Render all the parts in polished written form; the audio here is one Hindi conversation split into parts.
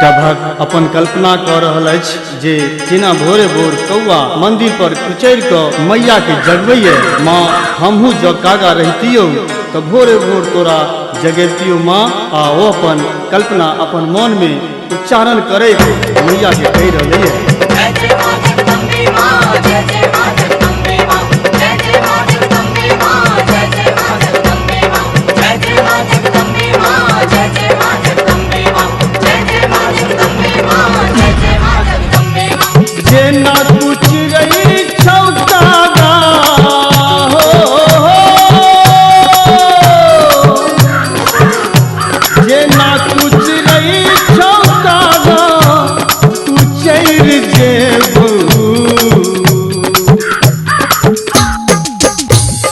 सभक अपन कल्पना कर रहल अछि जे जेना भोरे भोर कौआ मंदिर पर कुचैर कऽ मैया के जगबैये। माँ हमहू जो कागा रहतियो तो भोरे भोर तोरा जगेतियो माँ। आ वो अपन कल्पना अपन मन में उच्चारण करे मैया के कह रहे है। जेना कुछ रही छौकागा हो, जेना कुछ रही छौकागा कुचैर जेबू।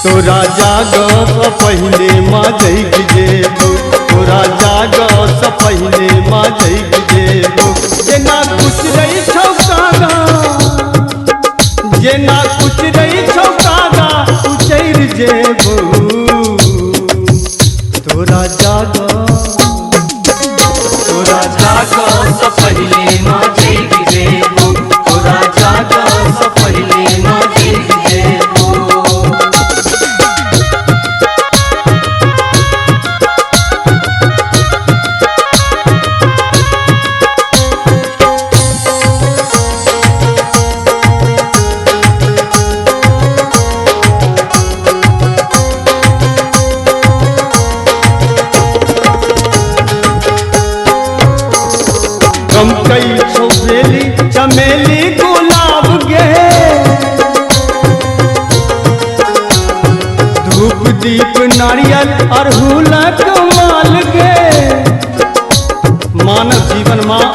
तोरा जागऽ पहिले माँ जैग जेबू, तोरा जागऽ पहिले माँ जैग जेबू। जेना कुछ रही छौकागा, जेना कुछ रही छौकागा कुचैर जेबू। तोरा जागऽ पहिले माँ जैग जेबू, तोरा जागऽ पहिले माँ जैग जेबू। हम कई छौबेली चमेली गुलाब गे, धूप दीप नारियल अड़हुलक माल गे। मानव जीवन माँ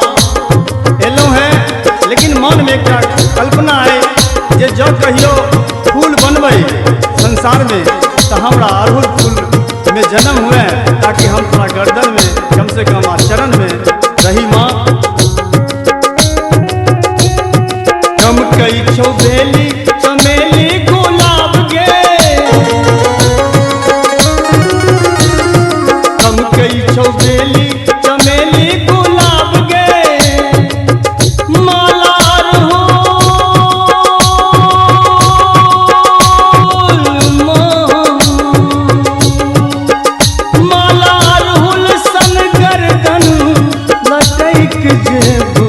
एलो है, लेकिन मन में एक कल्पना है जे जो कहियो फूल बनबै संसार में तो हमरा अड़हुल फूल में जन्म हुए, ताकि हम थोड़ा गर्दन में कम से कम चरण में रही माँ। हम कई छौबेली चमेली गुलाब गे, हम कई छौबेली चमेली गुलाब गे। माला अड़हुल सन गर्दन लटैक जेबू।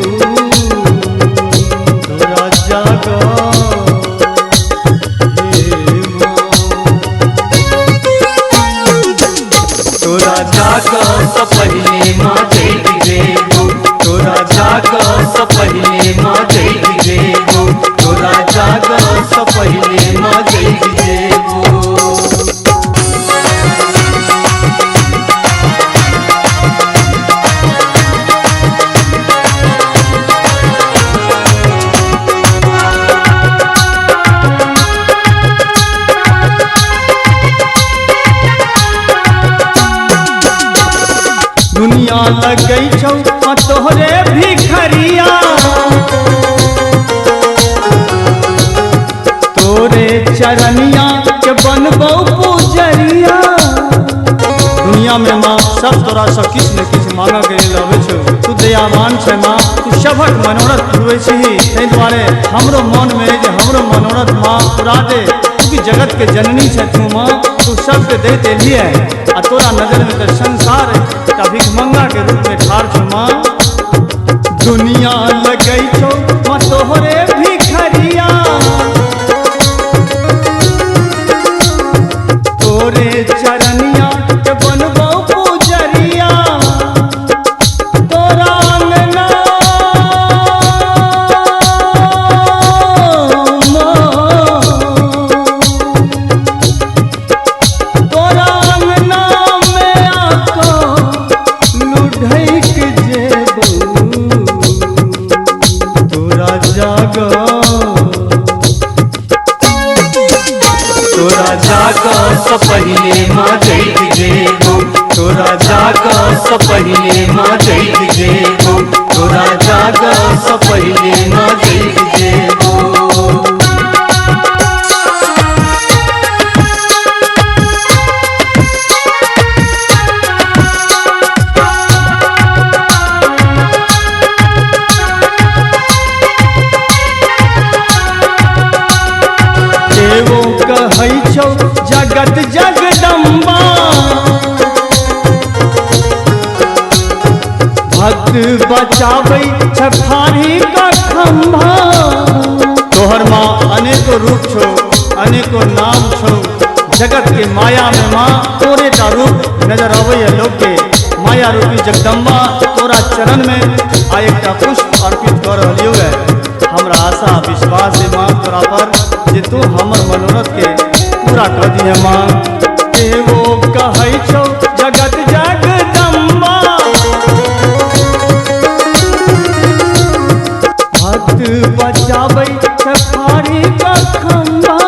तोरा जागऽ पहिले माँ जैग जेबू, तोरा जागऽ पहिले माँ जैग जेबू, तोरा जागऽ पहिले माँ जैग जेबू। दुनिया लगै छौ तोहरे भिखरिया, तोरे चरनिया के बनबौ पूजरिया। दुनिया में माँ सब तोरा सब किछ न किछ मांगऽ के लेल अबै छौ। तू दयावान छै माँ, तू सभक मनोरथ पुरबै छही। ताहि दुआरे हमरो मन में जे हमरो मनोरथ माँ पूरा दे, क्योंकि जगत के जननी छै तू माँ। तू सबके दैत एलियै आ तोरा नजर में तो संसार का भिखमंगा के रूप में ठाड़ छौ माँ। दुनिया लगै छौ माँ तोहरे भिखरिया, तोरे चरनिया के बनबौ पूजरिया। तोरा अंगना तोरा अंगना में आको लुढ़ैक जेबू। तोरा जागऽ छौ जगत जगदम्बा। भक्त बचाबै छ फारी का खंभा। तोहर माँ अनेको रूप छो, अनेको नाम छो। जगत के माया में माँ तोरे का रूप नजर आवे लोग के। माया रूपी जगदम्बा तोरा चरण में आ एक पुष्प अर्पित कर रही है। हमरा आशा विश्वास है माँ तोरा पर जे तू हमर मनोरथ के पूरा कर दिए माँ। एगो कहै छौ जगत जगदम्बा। भक्त बचाबै छ फारी का खंभा।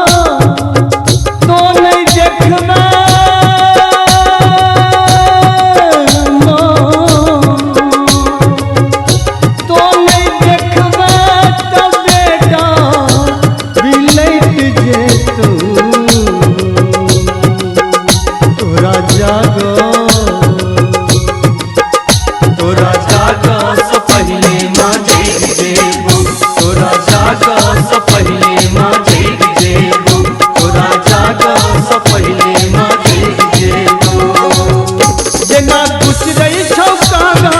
तो नहीं देखबै तो नहीं देखबै तब बेटा बिलैट जेतौ। तोरा जागो स पहिले माँ जय देबो। तोरा जाग स पहिले माँ जय देबो। तोरा जाग स पहिले माँ जय देबो। जेना कुछ रही छौ कागा,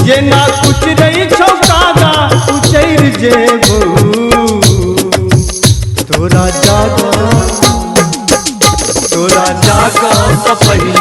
जेना कुछ रही छौ कागा उचैर जेबो। तोरा जाग तोरा जाग स पहिले